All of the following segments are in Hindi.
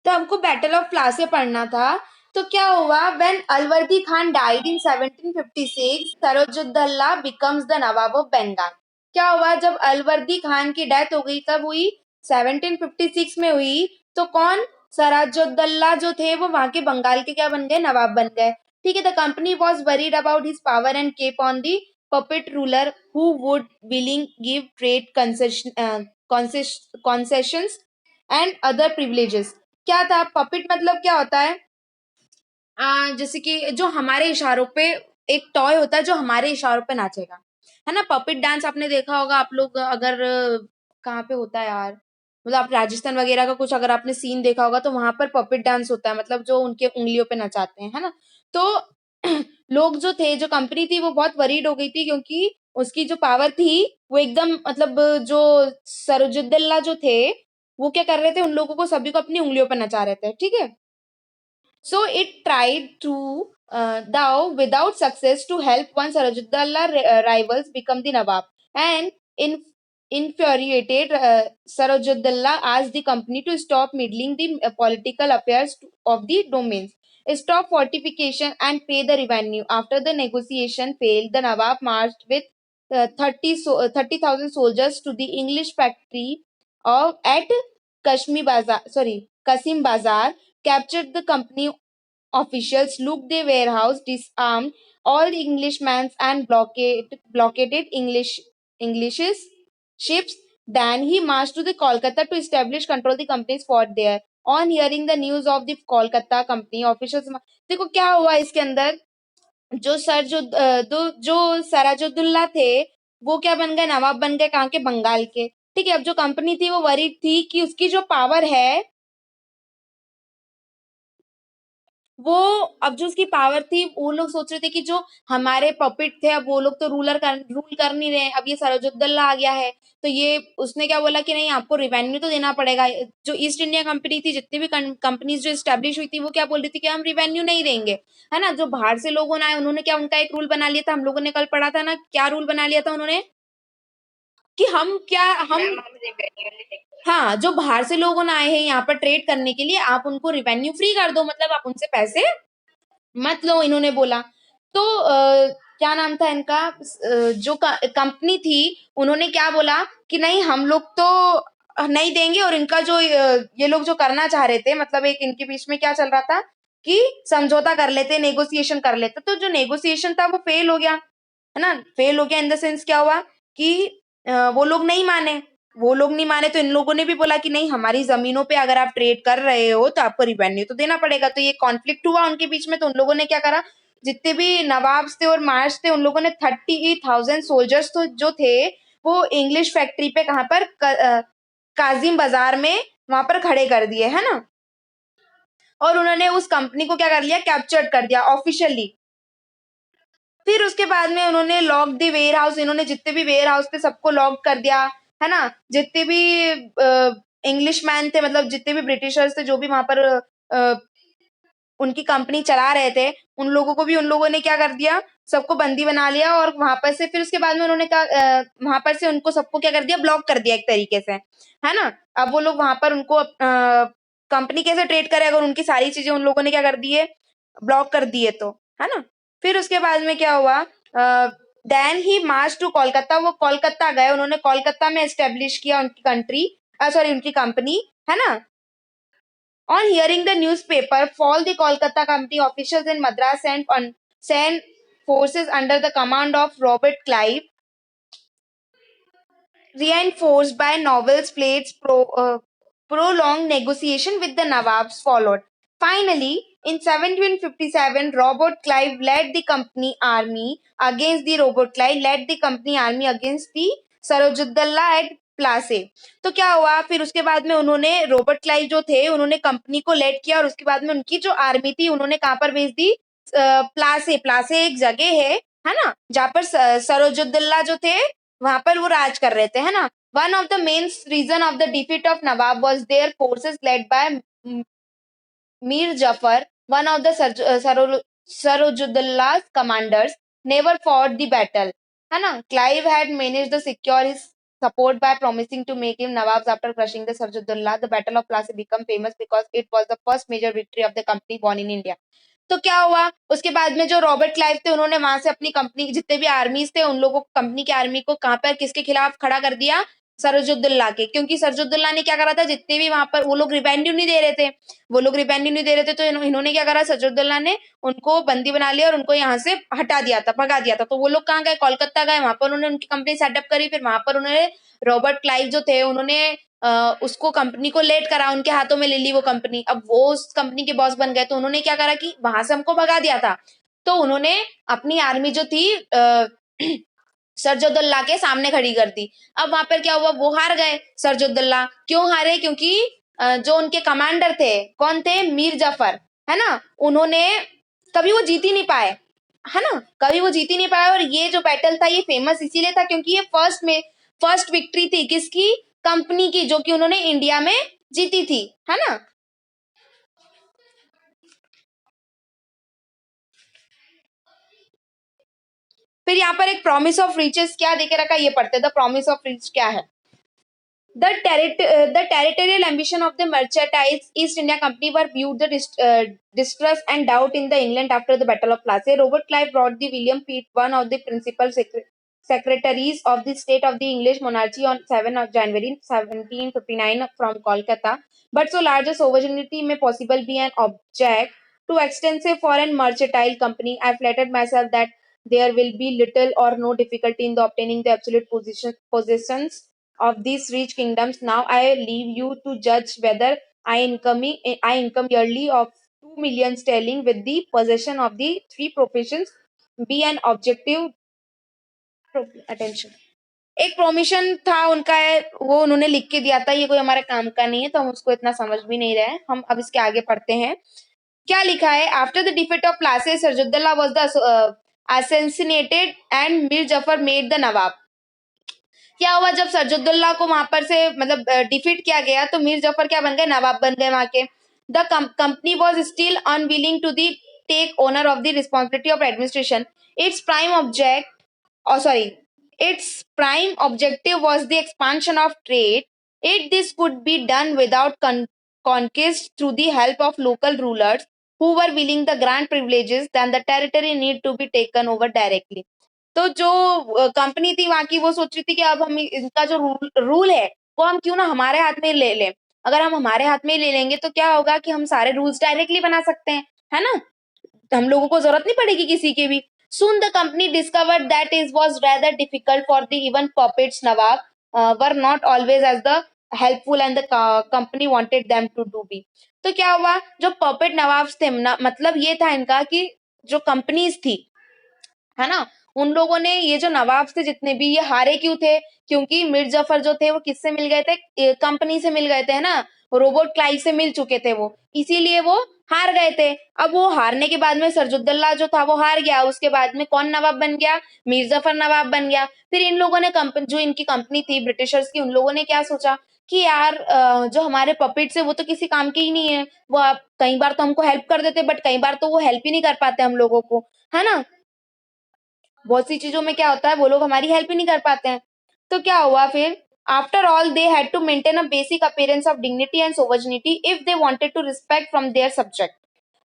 तो हमको बैटल ऑफ प्लासी पढ़ना था। तो क्या हुआ, when Alivardi Khan died in 1756 Sirajuddaula becomes the nawab of Bengal. क्या हुआ, जब अलवर्दी खान की डेथ हो गई तब हुई 1756 में हुई। तो कौन, सराजुद्दौला जो थे वो वहां के बंगाल के क्या बन गए, नवाब बन गए। ठीक है, the company was worried about his power and kept on the puppet ruler who would willing give trade concessions and other privileges। क्या था पपिट, मतलब क्या होता है, जैसे कि जो हमारे इशारों पे एक टॉय होता है जो हमारे इशारों पे नाचेगा, है ना। पपिट डांस आपने देखा होगा आप लोग, अगर कहाँ पे होता है यार, मतलब आप राजस्थान वगैरह का कुछ अगर आपने सीन देखा होगा तो वहां पर पपिट डांस होता है, मतलब जो उनके उंगलियों पे नचाते हैं, है ना। तो लोग जो थे, जो कंपनी थी वो बहुत वरीड हो गई थी, क्योंकि उसकी जो पावर थी वो एकदम, मतलब जो सरोजुद्दौला जो थे वो क्या कर रहे थे, उन लोगों को सभी को अपनी उंगलियों पर नचा रहे थे। ठीक है, so it tried to, though without success, to help one Sirajuddaulah rivals become the Nawab. And infuriated, Sirajuddaulah asked the company to stop meddling the political affairs of the domains, stop fortification, and pay the revenue. After the negotiation failed, the Nawab marched with 30,000 soldiers to the English factory of at Kasim Bazar, captured the company officials, looked the warehouse, disarmed all the Englishmen, and blockaded English's ships. Then he marched to the Kolkata to establish control the company's fort there. On hearing the news of the Kolkata company officials, देखो क्या हुआ इसके अंदर, जो सर जो जो सराजुद्दौला थे वो क्या बन गए, नवाब बन गए, कहाँ के, बंगाल के। ठीक है, अब जो कंपनी थी वो वरीड थी कि उसकी जो पावर है वो, अब जो उसकी पावर थी वो लोग सोच रहे थे कि जो हमारे पपिट थे अब वो लोग तो रूल कर नहीं रहे, अब ये सराजुद्दौला आ गया है। तो ये उसने क्या बोला कि नहीं, आपको रिवेन्यू तो देना पड़ेगा। जो ईस्ट इंडिया कंपनी थी, जितनी भी कंपनीज जो स्टेब्लिश हुई थी वो क्या बोल रही थी कि हम रिवेन्यू नहीं देंगे, है ना। जो बाहर से लोग आए उन्होंने क्या, उनका एक रूल बना लिया था, हम लोगों ने कल पढ़ा था ना, क्या रूल बना लिया था उन्होंने, कि हम क्या, हम, हाँ, जो बाहर से लोग आए हैं यहाँ पर ट्रेड करने के लिए, आप उनको रिवेन्यू फ्री कर दो, मतलब आप उनसे पैसे मत लो, इन्होंने बोला। तो क्या नाम था इनका, जो कंपनी थी उन्होंने क्या बोला कि नहीं, हम लोग तो नहीं देंगे। और इनका जो ये लोग जो करना चाह रहे थे, मतलब एक इनके बीच में क्या चल रहा था कि समझौता कर लेते, नेगोशिएशन कर लेते। तो जो नेगोशिएशन था वो फेल हो गया, है ना। फेल हो गया इन द सेंस क्या हुआ कि वो लोग नहीं माने। वो लोग नहीं माने तो इन लोगों ने भी बोला कि नहीं, हमारी जमीनों पे अगर आप ट्रेड कर रहे हो तो आपको रिवेन्यू तो देना पड़ेगा। तो ये कॉन्फ्लिक्ट हुआ उनके बीच में। तो उन लोगों ने क्या करा, जितने भी नवाब थे और मार्च थे, उन लोगों ने 30,000 सोल्जर्स तो जो थे वो इंग्लिश फैक्ट्री पे, कहाँ पर, काजिम बाजार में, वहां पर खड़े कर दिए, है ना। और उन्होंने उस कंपनी को क्या कर लिया, कैप्चर्ड कर दिया ऑफिशियली। फिर उसके बाद में उन्होंने लॉक दी वेयर हाउस, इन्होंने जितने भी वेयर हाउस थे सबको लॉक कर दिया, है ना। जितने भी इंग्लिश मैन थे, मतलब जितने भी ब्रिटिशर्स थे जो भी वहां पर अ, उनकी कंपनी चला रहे थे, उन लोगों को भी उन लोगों ने क्या कर दिया, सबको बंदी बना लिया। और वहां पर से फिर उसके बाद में उन्होंने कहा, वहां पर से उनको सबको क्या कर दिया, ब्लॉक कर दिया एक तरीके से, है ना। अब वो लोग वहां पर उनको कंपनी कैसे ट्रेड करे अगर उनकी सारी चीजें उन लोगों ने क्या कर दिए, ब्लॉक कर दिए तो, है ना। फिर उसके बाद में क्या हुआ, देन ही मार्च टू कोलकाता, वो कोलकाता गए, उन्होंने कोलकाता में एस्टेब्लिश किया उनकी कंट्री, सॉरी उनकी कंपनी, है ना। On hearing the newspaper fall, the Kolkata company officials in Madras sent forces under the command of Robert Clive, reinforced by novels, plates, prolonged negotiation with the Nawabs followed. Finally, in 1757, Robert Clive led the company army against the Sarajuddaulah at प्लासे। तो क्या हुआ, फिर उसके बाद में उन्होंने, रॉबर्ट क्लाइव जो थे उन्होंने कंपनी को लेड किया, और उसके बाद में उनकी जो आर्मी थी उन्होंने कहां पर भेज दी, प्लासे। प्लासे एक जगह है ना, जहां पर सरोजुद्दौला जो थे वहां पर वो राज कर रहे थे, है ना। One of the main reason of the defeat of Nawab was their forces led by Mir Jafar, one of the Sarajuddaulah commanders, never fought the battle, है ना। Clive had managed to secure his support by promising to make him Nawabs after crushing the Sarjudullah. The Battle of Plassey became famous because it was the first major victory of the company born in India. तो क्या हुआ उसके बाद में जो रॉबर्ट क्लाइव थे उन्होंने वहां से अपनी कंपनी जितने भी आर्मीज थे उन लोगों को कंपनी की आर्मी को कहां पर किसके खिलाफ खड़ा कर दिया सरजुद्दुल्ला के क्योंकि सरजुद्दुल्ला ने क्या करा था जितने भी वहां पर वो लोग रिवेन्यू नहीं दे रहे थे तो इन्होंने क्या करा सरजुद्दुल्ला ने उनको बंदी बना लिया और उनको यहाँ से हटा दिया था भगा दिया था तो वो लोग कहाँ गए कोलकाता गए वहां पर उन्होंने उनकी कंपनी सेटअप करी फिर वहां पर उन्होंने रॉबर्ट क्लाइव जो थे उन्होंने उसको कंपनी को लेट करा उनके हाथों में ले ली वो कंपनी अब वो उस कंपनी के बॉस बन गए तो उन्होंने क्या करा कि वहां से हमको भगा दिया था तो उन्होंने अपनी आर्मी जो थी सरजुद्दुल्ला के सामने खड़ी कर दी अब वहां पर क्या हुआ वो हार गए सरजुद्दुल्ला क्यों हारे क्योंकि जो उनके कमांडर थे कौन थे मीर जाफर है ना उन्होंने कभी वो जीत ही नहीं पाए है ना कभी वो जीत ही नहीं पाए और ये जो बैटल था ये फेमस इसीलिए था क्योंकि ये फर्स्ट विक्ट्री थी किसकी कंपनी की जो कि उन्होंने इंडिया में जीती थी है ना फिर यहाँ पर एक प्रॉमिस ऑफ रिचेस क्या देके रखा ये पढ़ते द प्रॉमिस ऑफ रिच क्या है The territorial ambition of the mercantile East India Company were viewed the distrust and doubt in the England after the Battle of Plassey. Robert Clive brought the William Pitt, one of the principal secretaries of the state of the English monarchy, on 7 of January 1759 from Kolkata. But so large a sovereignty may possible be an object to extensive foreign mercantile company. I flattered myself that there will be little or no difficulty in the obtaining the absolute possessions of these rich kingdoms. Now I leave you to judge whether I income yearly of 2 million sterling with the possession of the three professions be an objective attention. एक प्रोमिशन था उनका है वो उन्होंने लिख के दिया था ये कोई हमारे काम का नहीं है तो हम उसको इतना समझ भी नहीं रहे हम अब इसके आगे पढ़ते हैं क्या लिखा है after the defeat of Plassey Sirajuddaula was the assassinated and Mir Jafar made the nawab क्या हुआ जब सरजुद्दुल्ला को वहां पर से मतलब डिफीट किया गया तो मीर जफर क्या बन गए नवाब बन गए वहां के the company was still unwilling to the take owner of the responsibility of administration its prime object sorry its prime objective was the expansion of trade. This could be done without conquest through the help of local rulers who were willing the grant privileges. Then the territory need to be taken over directly. तो जो कंपनी थी वहां की वो सोच रही थी कि अब हम इनका जो रूल है वो हम क्यों ना हमारे हाथ में ले लें अगर हम हमारे हाथ में ले लेंगे तो क्या होगा कि हम सारे रूल्स डायरेक्टली बना सकते हैं है ना हम लोगों को जरूरत नहीं पड़ेगी किसी की भी Soon the company discovered that it was rather difficult for the even puppets Nawab were not always as the helpful and the company wanted them to do be. तो क्या हुआ जो puppet नवाब्स थे मतलब ये था इनका कि जो कंपनीज थी है ना उन लोगों ने ये जो नवाब थे जितने भी ये हारे क्यों थे क्योंकि मीर जफर जो थे वो किससे मिल गए थे कंपनी से मिल गए थे है ना रोबोट क्लाइव से मिल चुके थे वो इसीलिए वो हार गए थे अब वो हारने के बाद में सरजुद्दुल्ला जो था वो हार गया उसके बाद में कौन नवाब बन गया मीर जफर नवाब बन गया फिर इन लोगों ने जो इनकी कंपनी थी ब्रिटिशर्स की उन लोगों ने क्या सोचा कि यार जो हमारे पपेट्स है वो तो किसी काम के ही नहीं है वो कई बार तो हमको हेल्प कर देते बट कई बार तो वो हेल्प ही नहीं कर पाते हम लोगों को है ना बहुत सी चीजों में क्या होता है वो लोग हमारी हेल्प ही नहीं कर पाते हैं तो क्या हुआ फिर after all they had to maintain a basic appearance of dignity and sovereignty if they wanted to respect from their subject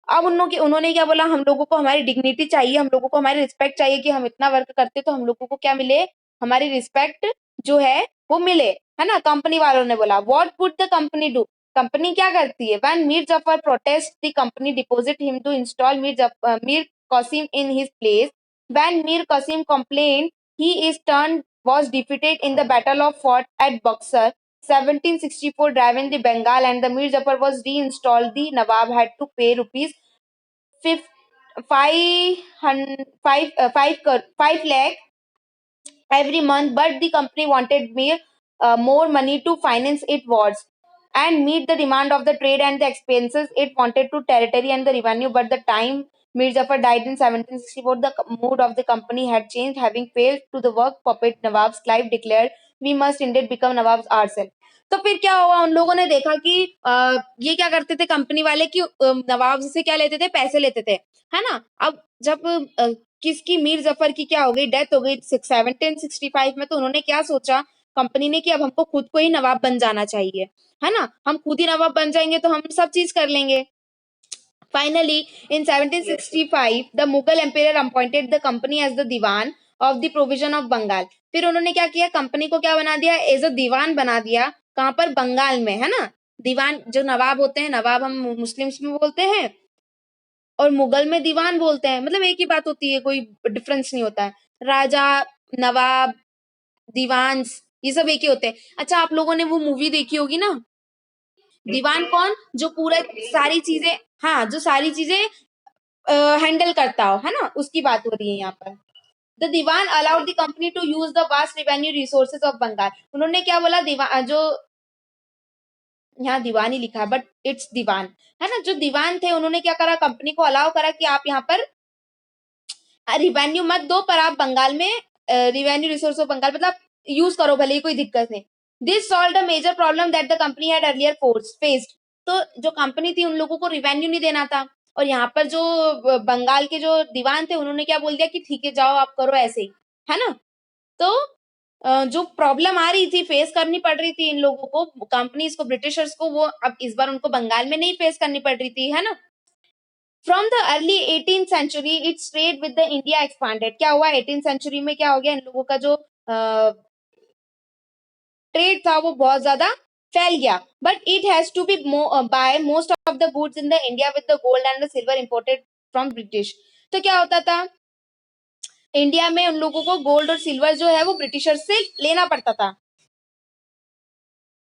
अब उन्होंने क्या बोला हम लोगों को हमारी डिग्निटी चाहिए हम लोगों को हमारी रिस्पेक्ट चाहिए कि हम इतना वर्क करते तो हम लोगों को क्या मिले हमारी रिस्पेक्ट जो है वो मिले है ना कंपनी वालों ने बोला what would the company do company क्या करती है when Mir Jafar protest the company deposit him to install Mir Qasim in his place when Mir Qasim complained he is turned was defeated in the battle of fort at Buxar 1764 driving the Bengal and the Mir Jafar was reinstalled the Nawab had to pay rupees 5 lakh every month, but the company wanted more money to finance its wars and meet the demand of the trade and the expenses. It wanted to territory and the revenue, but the time Mir Jafar died in 1764, the mood of the company had changed. Having failed to the work puppet Nawab's Clive declared, "We must indeed become Nawabs ourselves." तो फिर क्या हुआ उन लोगों ने देखा कि ये क्या करते थे कंपनी वाले कि नवाब से क्या लेते थे पैसे लेते थे है ना अब जब किसकी मीर जफर की क्या हो गई डेथ हो गई 1765 में तो उन्होंने क्या सोचा कंपनी ने कि अब हमको खुद को ही नवाब बन जाना चाहिए, है ना, हम खुद ही नवाब बन जाएंगे तो हम सब चीज कर लेंगे। Finally, in 1765, the Mughal emperor appointed the company as the Diwan of the provision of Bengal. फिर उन्होंने क्या किया, कंपनी को क्या बना दिया, एज अ दीवान बना दिया, कहां पर, बंगाल में, है ना। दीवान जो नवाब होते हैं, नवाब हम मुस्लिम्स में बोलते हैं और मुगल में दीवान बोलते हैं, मतलब एक ही बात होती है, कोई डिफरेंस नहीं होता है। राजा, नवाब, दीवान, ये सब एक ही होते हैं। अच्छा, आप लोगों ने वो मूवी देखी होगी ना, दीवान कौन, जो पूरा सारी चीजें, हाँ, जो सारी चीजें हैंडल करता हो, है ना, उसकी बात हो रही है यहाँ पर। The Diwan allowed the company to use the vast revenue resources of Bengal. उन्होंने क्या बोला, दीवान जो, यहाँ दीवान ही लिखा है बट इट्स दीवान, है ना, जो दीवान थे उन्होंने क्या करा, कंपनी को अलाउ करा कि आप यहाँ पर रिवेन्यू मत दो, पर आप बंगाल में रिवेन्यू रिसोर्स ऑफ बंगाल मतलब यूज करो, भले ही कोई दिक्कत नहीं। This solve the major problem that the company had earlier faced. तो जो कंपनी थी उन लोगों को रिवेन्यू नहीं देना था, और यहाँ पर जो बंगाल के जो दीवान थे उन्होंने क्या बोल दिया कि ठीक है, जाओ आप करो ऐसे ही, है ना। तो जो प्रॉब्लम आ रही थी, फेस करनी पड़ रही थी इन लोगों को, कंपनीज को, ब्रिटिशर्स को, वो अब इस बार उनको बंगाल में नहीं फेस करनी पड़ रही थी, है ना। From the early 18th century its trade with the India expanded. क्या हुआ 18th सेंचुरी में, क्या हो गया, इन लोगों का जो ट्रेड था वो बहुत ज्यादा फैल गया। But it has to be buy most of the goods in the India with the gold and the silver imported from British. तो क्या होता था, इंडिया में उन लोगों को गोल्ड और सिल्वर जो है वो ब्रिटिशर्स से लेना पड़ता था,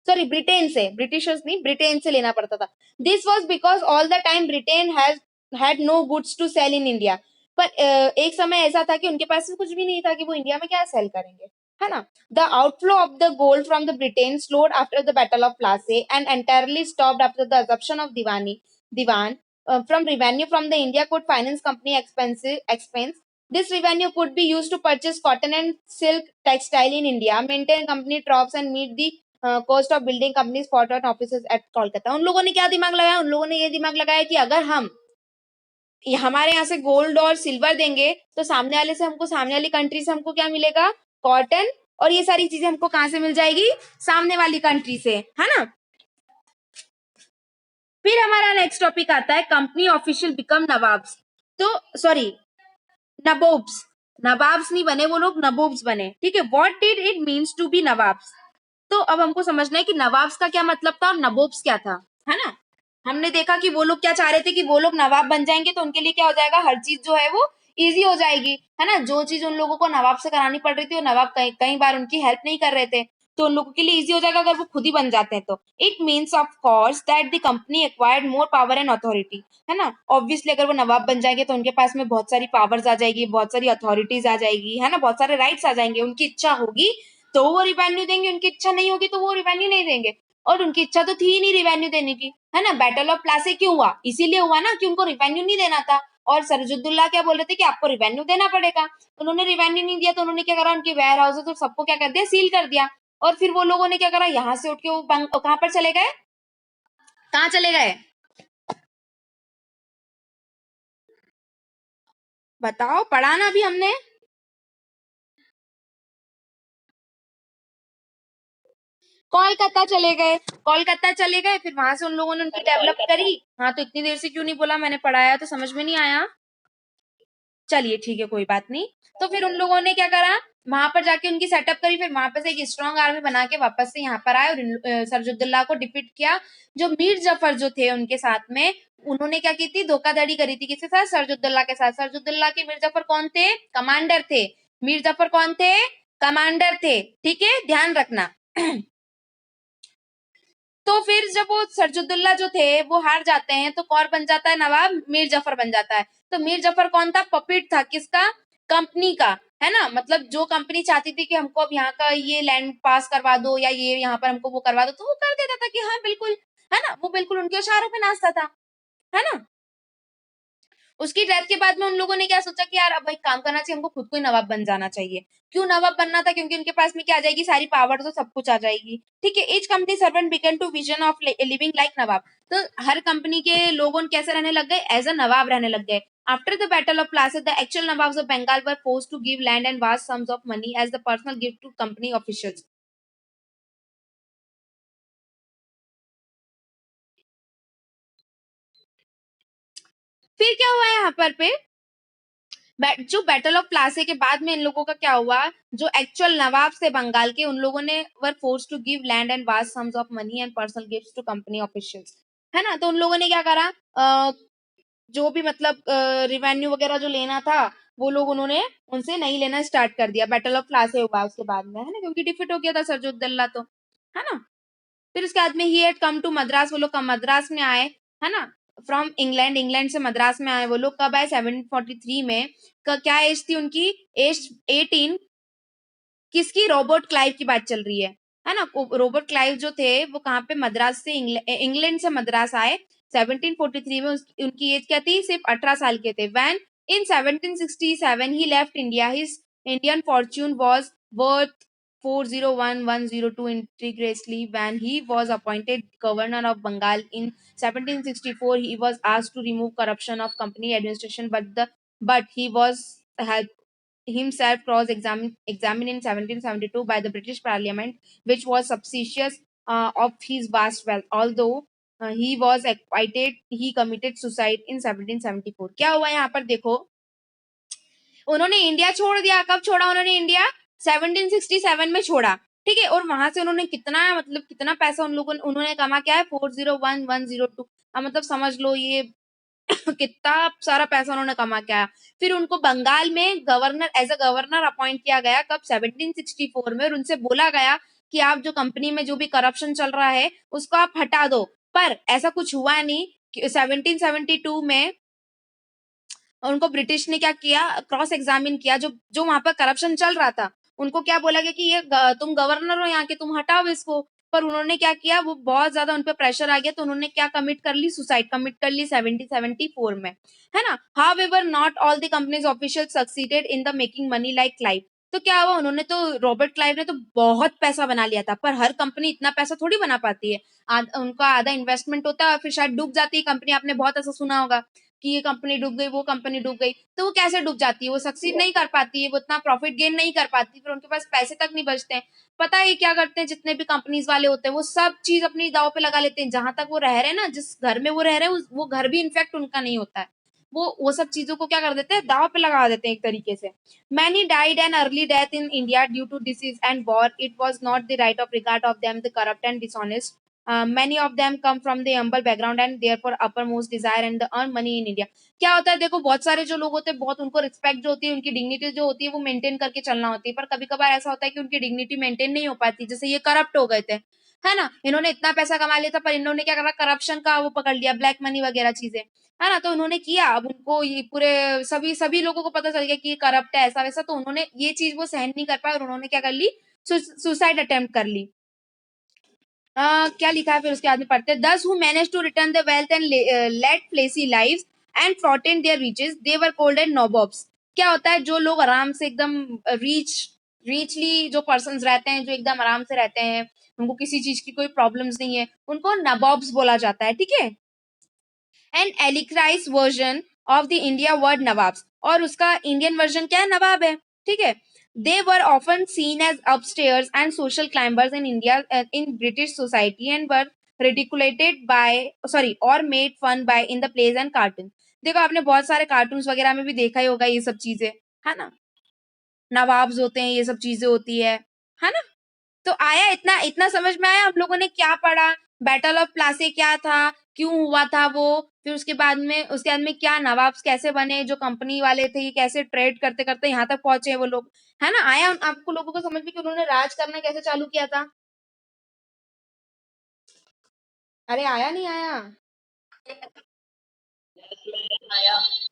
सॉरी ब्रिटेन से, ब्रिटिशर्स नहीं, ब्रिटेन से लेना पड़ता था। This was because all the time Britain had no goods to sell in India. पर एक समय ऐसा था कि उनके पास कुछ भी नहीं था कि वो इंडिया में क्या सेल करेंगे, है ना। The outflow of the gold from the Britain slowed after the battle of Plassey and entirely stopped after the assumption of Diwan from revenue from the India could finance company expense. This revenue could be used to purchase cotton and silk textile in India, maintain company troops and meet the cost of building companies foreign offices at Kolkata. उन लोगों ने क्या दिमाग लगाया, उन लोगों ने ये दिमाग लगाया कि अगर हम हमारे यहाँ से गोल्ड और सिल्वर देंगे तो सामने वाले से हमको, सामने वाली कंट्री से हमको क्या मिलेगा, कॉटन, और ये सारी चीजें हमको कहाँ से मिल जाएगी, सामने वाली कंट्री से, है ना। फिर हमारा नेक्स्ट टॉपिक आता है कंपनी ऑफिशियल बिकम नवाब्स। तो सॉरी, नबोब्स, नवाब्स नहीं बने वो लोग, नबोब्स बने, ठीक है। What did it means to be nawabs. तो अब हमको समझना है कि नवाब्स का क्या मतलब था और नबोब्स क्या था, है ना। हमने देखा कि वो लोग क्या चाह रहे थे कि वो लोग नवाब बन जाएंगे तो उनके लिए क्या हो जाएगा, हर चीज जो है वो इजी हो जाएगी, है ना। जो चीज उन लोगों को नवाब से करानी पड़ रही थी वो नवाब कई बार उनकी हेल्प नहीं कर रहे थे, तो उन लोगों के लिए इजी हो जाएगा अगर वो खुद ही बन जाते हैं तो। It means of course that the company acquired more power and authority, है ना। ऑब्वियसली अगर वो नवाब बन जाएंगे तो उनके पास में बहुत सारी पावर्स आ जाएगी, बहुत सारी अथॉरिटीज आ जाएगी, है ना, बहुत सारे राइट्स आ जाएंगे। उनकी इच्छा होगी तो वो रिवेन्यू देंगे, उनकी इच्छा नहीं होगी तो वो रिवेन्यू नहीं देंगे, और उनकी इच्छा तो थी ही नहीं रिवेन्यू देने की, है ना। बैटल ऑफ प्लासे क्यों हुआ, इसीलिए हुआ ना कि उनको रिवेन्यू नहीं देना था, और सरजुद्दुल्ला क्या बोल रहे थे कि आपको रिवेन्यू देना पड़ेगा। उन्होंने रिवेन्यू नहीं दिया तो उन्होंने क्या करा, उनके वेयर हाउसेस और सबको क्या कर दिया, सील कर दिया। और फिर वो लोगों ने क्या करा, यहाँ से उठ के वो कहां पर चले गए, कहाँ चले गए, बताओ, पढ़ा ना अभी हमने। कोलकाता चले गए, कोलकाता चले गए, फिर वहां से उन लोगों ने उनकी डेवलप करी। हाँ, तो इतनी देर से क्यों नहीं बोला, मैंने पढ़ाया तो समझ में नहीं आया। चलिए ठीक है, कोई बात नहीं। तो फिर उन लोगों ने क्या करा, वहां पर जाके उनकी सेटअप करी, फिर वहां पर से एक स्ट्रॉन्ग आर्मी बना के वापस से यहाँ पर आए और सरजुद्दुल्ला को डिफीट किया। जो मीर जफर जो थे उनके साथ में, उन्होंने क्या की थी, धोखाधड़ी करी थी, किसके साथ, सरजुद्दुल्ला के साथ। सरजुद्दुल्ला के मीर जफर कौन थे, कमांडर थे। मीर जफर कौन थे, कमांडर थे, ठीक है, ध्यान रखना। तो फिर जब वो सरजुद्दुल्ला जो थे वो हार जाते हैं तो कौन बन जाता है, नवाब मीर जफर बन जाता है। तो मीर जफर कौन था, पपिट था, किसका, कंपनी का, है ना। मतलब जो कंपनी चाहती थी कि हमको अब यहाँ का ये लैंड पास करवा दो या ये यहाँ पर हमको वो करवा दो, तो वो कर देता था कि हाँ बिल्कुल, है ना, वो बिल्कुल उनके इशारों पे नाचता था, है ना। उसकी डेथ के बाद में उन लोगों ने क्या सोचा कि यार अब एक काम करना चाहिए, हमको खुद को ही नवाब बन जाना चाहिए। क्यों नवाब बनना था, क्योंकि उनके पास में क्या आ जाएगी, सारी पावर, तो सब कुछ आ जाएगी, ठीक है। each company servant began to vision of living like नवाब। तो हर कंपनी के लोग कैसे रहने लग गए, एज अ नवाब रहने लग गए। After the battle of Plassey, the actual Nawabs of Bengal were forced to give land and vast sums of money as the personal gift to company officials. फिर क्या हुआ यहाँ पर पे जो बैटल ऑफ प्लासी के बाद में इन लोगों का क्या हुआ, जो एक्चुअल नवाब थे बंगाल के, उन लोगों ने were forced to give land and vast sums of money and personal gifts to company officials, है ना। तो उन लोगों ने क्या करा, जो भी मतलब रिवेन्यू वगैरह जो लेना था वो लोग उन्होंने उनसे नहीं लेना स्टार्ट कर दिया। बैटल ऑफ प्लासी हुआ उसके बाद में, है ना, क्योंकि डिफीट हो गया था सरजुद्दौला तो, है ना। फिर उसके बाद में ही हैड कम टू मद्रास, वो लोग मद्रास में आए, है ना, फ्रॉम इंग्लैंड, इंग्लैंड से मद्रास में आए वो लोग। कब आए, 1743 में। क्या एज थी उनकी, एज 18। किसकी, रॉबर्ट क्लाइव की बात चल रही है ना। रॉबर्ट क्लाइव जो थे वो कहाँ पे, मद्रास से, इंग्लैंड से मद्रास आए 1743 में। उनकी एज क्या थी, सिर्फ 18 साल के थे। When in 1767 he left India, his Indian Fortune was worth 401,102 intriguously. When he was appointed governor of Bengal in 1764, he was asked to remove corruption of company administration, but he was helped himself cross-examined in 1772 by the British Parliament, which was suspicious of his vast wealth. Although he was acquitted, he committed suicide in 1774. क्या हुआ यहाँ पर देखो, उन्होंने इंडिया छोड़ दिया। कब छोड़ा उन्होंने इंडिया, 1767 में छोड़ा, ठीक है। और वहां से उन्होंने कितना, मतलब कितना पैसा उन लोगों उन्होंने कमा, क्या है, 401,102। अब मतलब समझ लो ये कितना सारा पैसा उन्होंने कमा के आया। फिर उनको बंगाल में governor, as a governor appoint किया गया, कब, 1764 में। और उनसे बोला गया कि आप जो कंपनी में जो भी करप्शन चल रहा है उसको आप हटा दो। पर ऐसा कुछ हुआ नहीं। 1772 में उनको ब्रिटिश ने क्या किया, क्रॉस एग्जामिन किया, जो जो वहां पर करप्शन चल रहा था। उनको क्या बोला गया कि ये तुम गवर्नर हो यहाँ के, तुम हटाओ इसको। पर उन्होंने क्या किया, वो बहुत ज्यादा उन पर प्रेशर आ गया तो उन्होंने क्या कमिट कर ली, सुसाइड कमिट कर ली 1774 में, है ना। How ever not all the companies official succeeded in the making money like Clive. तो क्या हुआ, उन्होंने तो, रॉबर्ट क्लाइव ने तो बहुत पैसा बना लिया था, पर हर कंपनी इतना पैसा थोड़ी बना पाती है। उनका आधा इन्वेस्टमेंट होता है और फिर शायद डूब जाती है कंपनी। आपने बहुत ऐसा सुना होगा कि ये कंपनी डूब गई, वो कंपनी डूब गई। तो वो कैसे डूब जाती है, वो सक्सीड नहीं कर पाती है, वो उतना प्रॉफिट गेन नहीं कर पाती, फिर उनके पास पैसे तक नहीं बचते हैं। पता है क्या करते हैं, जितने भी कंपनीज वाले होते हैं वो सब चीज अपनी दाव पे लगा लेते हैं। जहां तक वो रह रहे हैं ना, जिस घर में वो रह रहे हैं, वो घर भी इनफैक्ट उनका नहीं होता है। वो सब चीजों को क्या कर देते हैं, दाव पे लगा देते हैं एक तरीके से। Many died an early death in India due to disease and war. It was not the right of regard of them the corrupt and dishonest. Many of them come from the humble background and therefore uppermost desire and the earn money in India. क्या होता है देखो, बहुत सारे जो लोग होते हैं, बहुत उनको रिस्पेक्ट जो होती है, उनकी डिग्निटी जो होती है वो मेंटेन करके चलना होती है। पर कभी कभार ऐसा होता है कि उनकी डिग्निटी मेंटेन नहीं हो पाती, जैसे ये करप्ट हो गए थे, है ना। इन्होंने इतना पैसा कमा लिया था पर इन्होंने क्या करा, करप्शन का वो पकड़ लिया, ब्लैक मनी वगैरह चीजें, है ना। तो उन्होंने किया, अब उनको ये पूरे सभी सभी लोगों को पता चल गया कि ये करप्ट है, ऐसा वैसा। तो उन्होंने ये चीज वो सहन नहीं कर पाए और उन्होंने क्या कर ली, सुसाइड अटेम्प्ट कर ली। क्या लिखा है फिर उसके बाद में पढ़ते हैं, those who manage to return the wealth and led flashy lives and flaunted their riches, they were called एड नॉबॉब्स। क्या होता है, जो लोग आराम से एकदम रिचली जो पर्सन्स रहते हैं, जो एकदम आराम से रहते हैं, उनको किसी चीज की कोई प्रॉब्लम्स नहीं है, उनको नवाब्स बोला जाता है, ठीक है। And anglicised version of the India word nawabs, और उसका इंडियन वर्जन क्या है, नवाब है, ठीक है। They were often seen as upstairs and social climbers in India, in British society, and were ridiculed by, sorry, or made fun by in the plays and cartoons. देखो आपने बहुत सारे कार्टून्स वगैरह में भी देखा ही होगा ये सब चीजें, है ना। नवाब्स होते हैं, ये सब चीजें होती है ना। तो आया, इतना इतना समझ में आया हम लोगों ने क्या पढ़ा, बैटल ऑफ प्लासी क्या था, क्यों हुआ था वो, फिर उसके बाद में क्या नवाब्स कैसे बने, जो कंपनी वाले थे ये कैसे ट्रेड करते करते यहाँ तक पहुंचे वो लोग, है ना। आया आपको लोगों को समझ में कि उन्होंने राज करना कैसे चालू किया था। अरे आया नहीं आया।